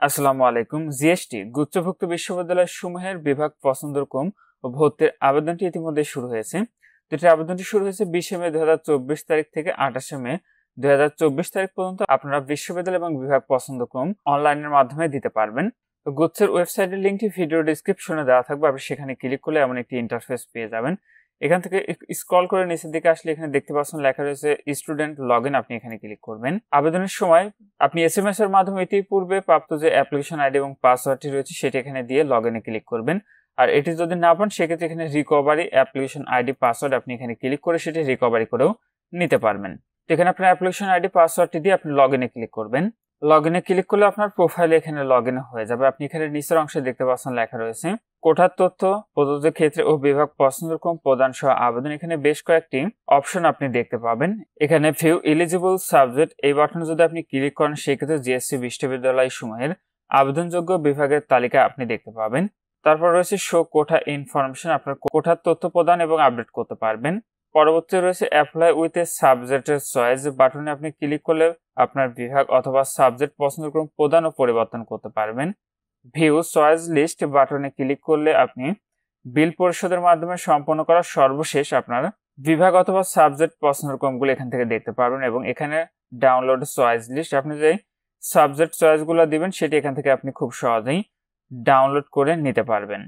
আসসালামু আলাইকুম। জিএসটি গুচ্ছভুক্ত বিশ্ববিদ্যালয় সমূহের বিভাগ পছন্দক্রম ও ভর্তির আবেদনটি ইতিমধ্যে শুরু হয়েছে। তো এটির আবেদনটি শুরু হয়েছে 20 মে 2024 তারিখ থেকে 28 মে 2024 তারিখ পর্যন্ত। আপনারা বিশ্ববিদ্যালয় এবং বিভাগ পছন্দক্রম অনলাইনের মাধ্যমে দিতে পারবেন। তো গুচ্ছের ওয়েবসাইটের লিঙ্কটি ভিডিও ডেসক্রিপশনে দেওয়া থাকবে। আপনি সেখানে ক্লিক করলে এমন একটি ইন্টারফেস পেয়ে যাবেন। এখান থেকে স্ক্রল করে নিচের দিকে আসলে এখানে দেখতে পাচ্ছেন লেখা রয়েছে স্টুডেন্ট লগইন। আপনি এখানে ক্লিক করবেন। আবেদনের সময় আপনি এসএমএস এর মাধ্যমে ইতিপূর্বে প্রাপ্ত যে অ্যাপ্লিকেশন আইডি এবং পাসওয়ার্ডটি রয়েছে সেটি এখানে দিয়ে লগইনে ক্লিক করবেন। আর এটি যদি না পান সেক্ষেত্রে এখানে রিকভারি অ্যাপ্লিকেশন আইডি পাসওয়ার্ড আপনি এখানে ক্লিক করে সেটি রিকভারি করেও নিতে পারবেন। তো এখানে আপনার অ্যাপ্লিকেশন আইডি পাসওয়ার্ডটি দিয়ে আপনি লগইনে ক্লিক করবেন। লগইনে ক্লিক করলে আপনার প্রোফাইলে এখানে লগইন হয়ে যাবে। আপনি এখানে নিচের অংশে দেখতে পাচ্ছেন লেখা রয়েছে কোঠার তথ্য, প্রযোজ্য ক্ষেত্রে ও বিভাগ পছন্দক্রম প্রদান সহ আবেদন। এখানে বেশ কয়েকটি অপশন আপনি দেখতে পাবেন। এখানে ভিউ এলিজিবল সাবজেক্ট এই বাটনে যদি আপনি ক্লিক করেন সেক্ষেত্রে জিএসসি বিশ্ববিদ্যালয় সমূহের আবেদনযোগ্য বিভাগের তালিকা আপনি দেখতে পাবেন। তারপর রয়েছে শো কোঠা ইনফরমেশন, আপনার কোঠার তথ্য প্রদান এবং আপডেট করতে পারবেন। পরবর্তী রয়েছে অ্যাপ্লাই উইথ এ সাবজেক্টের চয়েস বাটনে আপনি ক্লিক করলে আপনার বিভাগ অথবা সাবজেক্ট পছন্দক্রম প্রদান ও পরিবর্তন করতে পারবেন। ভিউ চয়েস লিস্ট বাটনে ক্লিক করলে আপনি বিল পরিশোধের মাধ্যমে সম্পন্ন করা সর্বশেষ আপনার বিভাগ অথবা সাবজেক্ট পছন্দক্রমগুলো এখান থেকে দেখতে পারবেন এবং এখানে ডাউনলোড চয়েস লিস্ট, আপনি যে সাবজেক্ট চয়েসগুলো দিবেন সেটি এখান থেকে আপনি খুব সহজেই ডাউনলোড করে নিতে পারবেন।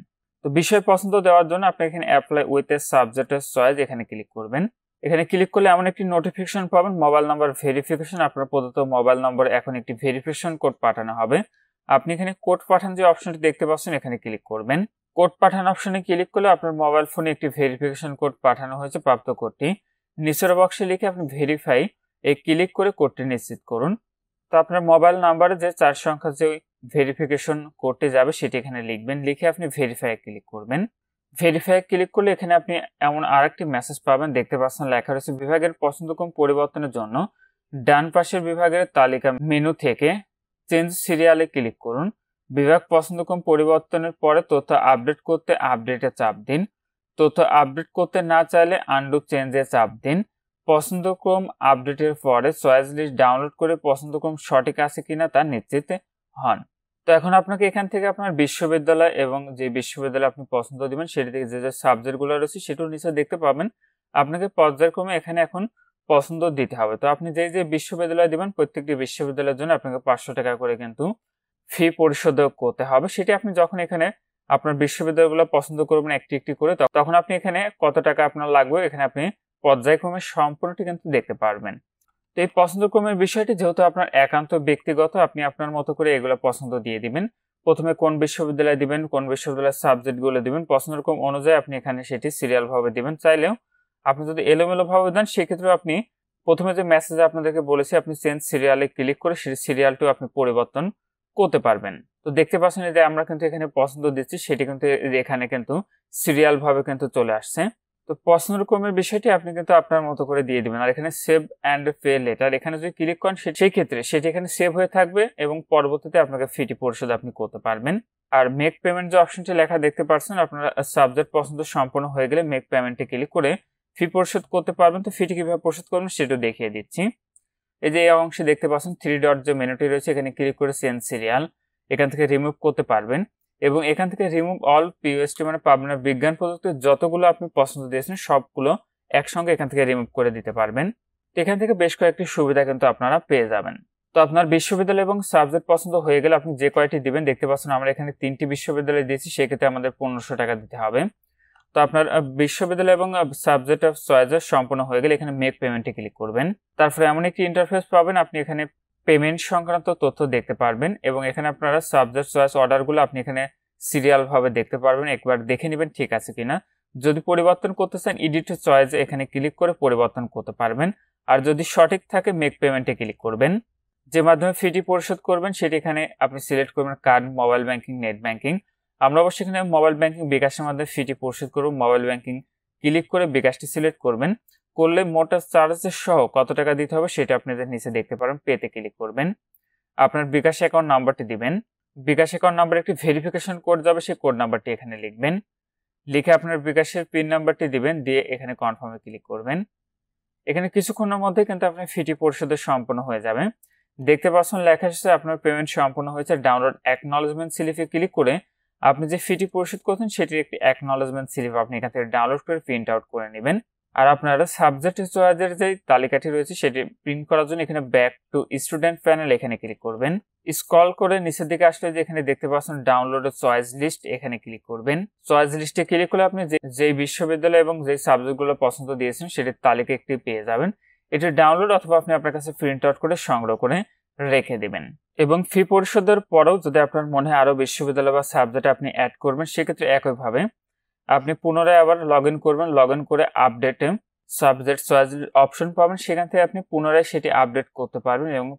তো বিষয় পছন্দ দেওয়ার জন্য আপনি এখানে অ্যাপ্লাই উইথ এ সাবজেক্টের চয়েস এখানে ক্লিক করবেন। এখানে ক্লিক করলে এমন একটি নোটিফিকেশন পাবেন, মোবাইল নাম্বার ভেরিফিকেশন। আপনার প্রদত্ত মোবাইল নম্বরে এখন একটি ভেরিফিকেশন কোড পাঠানো হবে। আপনি এখানে কোড পাঠান যে অপশনটি দেখতে পাচ্ছেন এখানে ক্লিক করবেন। কোড পাঠান অপশনে ক্লিক করলে আপনার মোবাইল ফোনে একটি ভেরিফিকেশন কোড পাঠানো হয়েছে। প্রাপ্ত কোডটি নিচের বক্সে লিখে আপনি ভেরিফাই ক্লিক করে কোডটি নিশ্চিত করুন। তো আপনার মোবাইল নাম্বারে যে 4 সংখ্যার যে ভেরিফিকেশন কোডটি যাবে সেটি এখানে লিখবেন। লিখে আপনি ভেরিফাই ক্লিক করবেন। ভেরিফাই ক্লিক করলে এখানে আপনি এমন আরেকটি মেসেজ পাবেন, দেখতে পাচ্ছেন লেখা রয়েছে বিভাগের পছন্দক্রম পরিবর্তনের জন্য ডান পাশের বিভাগের তালিকা মেনু থেকে চেঞ্জ সিরিয়ালে ক্লিক করুন। বিভাগ পছন্দক্রম পরিবর্তনের পরে তথ্য আপডেট করতে আপডেটে চাপ দিন। তথ্য আপডেট করতে না চাইলে আনডু চেঞ্জে চাপ দিন। পছন্দক্রম আপডেটের পরে চয়েস লিস্ট ডাউনলোড করে পছন্দক্রম সঠিক আছে কিনা তা নিশ্চিত হন। তো এখন আপনাকে এখান থেকে আপনার বিশ্ববিদ্যালয় এবং যে বিশ্ববিদ্যালয় আপনি পছন্দ দিবেন সেটি থেকে যে যে সাবজেক্টগুলো রয়েছে সেটাও নিচে দেখতে পাবেন। আপনাকে পর্যায়ক্রমে এখানে এখন পছন্দ দিতে হবে। তো আপনি যে যে বিশ্ববিদ্যালয় দিবেন প্রত্যেকটি বিশ্ববিদ্যালয়ের জন্য আপনাকে 500 টাকা করে কিন্তু ফি পরিশোধ করতে হবে। সেটি আপনি যখন এখানে আপনার বিশ্ববিদ্যালয়গুলো পছন্দ করবেন একটি একটি করে, তখন আপনি এখানে কত টাকা আপনার লাগবে এখানে আপনি পর্যায়ক্রমে সম্পূর্ণটি কিন্তু দেখতে পারবেন। তো এই পছন্দক্রমের বিষয়টি যেহেতু আপনার একান্ত ব্যক্তিগত, আপনি আপনার মতো করে এগুলো পছন্দ দিয়ে দিবেন। প্রথমে কোন বিশ্ববিদ্যালয় দিবেন, কোন বিশ্ববিদ্যালয়ের সাবজেক্টগুলো দিবেন, পছন্দক্রম অনুযায়ী আপনি এখানে সেটি সিরিয়াল ভাবে দিবেন। চাইলেও আপনি যদি এলোমেলো ভাবে দেন সেক্ষেত্রে আপনি প্রথমে যে মেসেজে আপনাদেরকে বলেছি আপনি চেঞ্জ সিরিয়ালে ক্লিক করে সেই সিরিয়ালটিও আপনি পরিবর্তন করতে পারবেন। তো দেখতে পাচ্ছেন যে আমরা কিন্তু এখানে পছন্দ দিচ্ছি সেটি কিন্তু এখানে কিন্তু সিরিয়াল ভাবে কিন্তু চলে আসছে। তো পছন্দক্রমের বিষয়টি আপনি কিন্তু আপনার মতো করে দিয়ে দিবেন। আর এখানে সেভ অ্যান্ড পে লেটার এখানে যদি ক্লিক করেন সেই ক্ষেত্রে সেটি এখানে সেভ হয়ে থাকবে এবং পরবর্তীতে আপনাকে ফিটি পরিশোধ আপনি করতে পারবেন। আর মেক পেমেন্ট যে অপশনটি লেখা দেখতে পাচ্ছেন, আপনার সাবজেক্ট পছন্দ সম্পন্ন হয়ে গেলে মেক পেমেন্টে ক্লিক করে ফি পরিশোধ করতে পারবেন। তো ফিটি কিভাবে পরিশোধ করবেন সেটাও দেখিয়ে দিচ্ছি। এই যে এই অংশে দেখতে পাচ্ছেন 3 ডট যে মেনুটি রয়েছে এখানে ক্লিক করে চেঞ্জ সিরিয়াল এখান থেকে রিমুভ করতে পারবেন এবং এখান থেকে রিমুভ অল পিওএসটি মানে পাবনা বিজ্ঞান প্রযুক্তির যতগুলো আপনি পছন্দ দিয়েছেন সবগুলো একসঙ্গে এখান থেকে রিমুভ করে দিতে পারবেন। তো এখান থেকে বেশ কয়েকটি সুবিধা কিন্তু আপনারা পেয়ে যাবেন। তো আপনার বিশ্ববিদ্যালয় এবং সাবজেক্ট পছন্দ হয়ে গেলে আপনি যে কয়টি দিবেন, দেখতে পাচ্ছেন আমরা এখানে 3টি বিশ্ববিদ্যালয় দিয়েছি, সেক্ষেত্রে আমাদের 1500 টাকা দিতে হবে। তো আপনার বিশ্ববিদ্যালয় এবং সাবজেক্ট অফ চয়েস সম্পূর্ণ হয়ে গেলে এখানে মেক পেমেন্টে ক্লিক করবেন। তারপরে এমন একটি ইন্টারফেস পাবেন, আপনি এখানে পেমেন্ট সংক্রান্ত তথ্য দেখতে পারবেন এবং এখানে আপনারা সাবজেক্ট চয়েস অর্ডারগুলো আপনি এখানে সিরিয়াল ভাবে দেখতে পারবেন। একবার দেখে নেবেন ঠিক আছে কিনা। যদি পরিবর্তন করতে চান এডিট চয়েস এখানে ক্লিক করে পরিবর্তন করতে পারবেন। আর যদি সঠিক থাকে মেক পেমেন্টে ক্লিক করবেন। যে মাধ্যমে ফিটি পরিশোধ করবেন সেটি এখানে আপনি সিলেক্ট করবেন card, mobile banking, net banking. আমরা অবশ্যই এখানে মোবাইল ব্যাংকিং বিকাশের মাধ্যমে ফিটি পরিশোধ করব। মোবাইল ব্যাংকিং ক্লিক করে বিকাশটি সিলেক্ট করবেন। করলে মোটর চার্জেস সহ কত টাকা দিতে হবে সেটা আপনাদের নিচে দেখতে পারেন, পেতে ক্লিক করবেন। আপনার বিকাশ অ্যাকাউন্ট নাম্বারটি দিবেন। বিকাশ অ্যাকাউন্ট নাম্বার একটি ভেরিফিকেশন কোড যাবে, সেই কোড নাম্বারটি এখানে লিখবেন। লিখে আপনার বিকাশের পিন নাম্বারটি দিবেন, দিয়ে এখানে কনফার্মে ক্লিক করবেন। এখানে কিছুক্ষণের মধ্যে কিন্তু আপনার ফিটি পরিশোধ সম্পন্ন হয়ে যাবে। দেখতে পাচ্ছেন লেখা এসেছে আপনার পেমেন্ট সম্পূর্ণ হয়েছে। ডাউনলোড অ্যাকনলেজমেন্ট স্লিপে ক্লিক করে আপনি যে ফিটি পরিশোধ করছেন সেটির একটি অ্যাকনলেজমেন্ট স্লিপ আপনি এখান থেকে ডাউনলোড করে প্রিন্ট আউট করে নেবেন। আর আপনারা সাবজেক্ট চয়েসের যে তালিকাটি রয়েছে সেটি প্রিন্ট করার জন্য এখানে ব্যাক টু স্টুডেন্ট প্যানেল এখানে ক্লিক করবেন। স্ক্রল করে নিচের দিকে আসলে যে এখানে দেখতে পাচ্ছেন ডাউনলোড চয়েস লিস্ট এখানে ক্লিক করবেন। চয়েস লিস্টে ক্লিক করলে আপনি যে বিশ্ববিদ্যালয় এবং যে সাবজেক্টগুলো পছন্দ দিয়েছেন সেটির তালিকা একটি পেয়ে যাবেন। এটি ডাউনলোড অথবা আপনি আপনার কাছে প্রিন্ট আউট করে সংগ্রহ করে রেখে দিবেন। এবং ফি পরিশোধের পরেও যদি আপনার মনে হয় আরো বিশ্ববিদ্যালয় বা সাবজেক্ট আপনি অ্যাড করবেন, সেক্ষেত্রে একইভাবে আপনি পুনরায় আবার লগ ইন করবেন। লগ ইন করে আপডেটে সাবজেক্ট চয়েস অপশন পাবেন, সেখান থেকে আপনি পুনরায় সেটি আপডেট করতে পারবেন এবং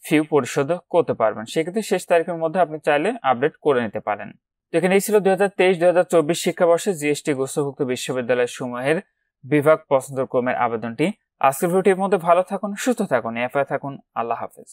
ফি পরিশোধ করতে পারবেন। সেক্ষেত্রে শেষ তারিখের মধ্যে আপনি চাইলে আপডেট করে নিতে পারেন। তো এখানে এই ছিল 2023-2024 শিক্ষাবর্ষে জিএসটি গুচ্ছভুক্ত বিশ্ববিদ্যালয় সমূহের বিভাগ পছন্দ ক্রমের আবেদনটি। আজকের ভিডিওটির মধ্যে ভালো থাকুন, সুস্থ থাকুন, এফআই থাকুন। আল্লাহ হাফেজ।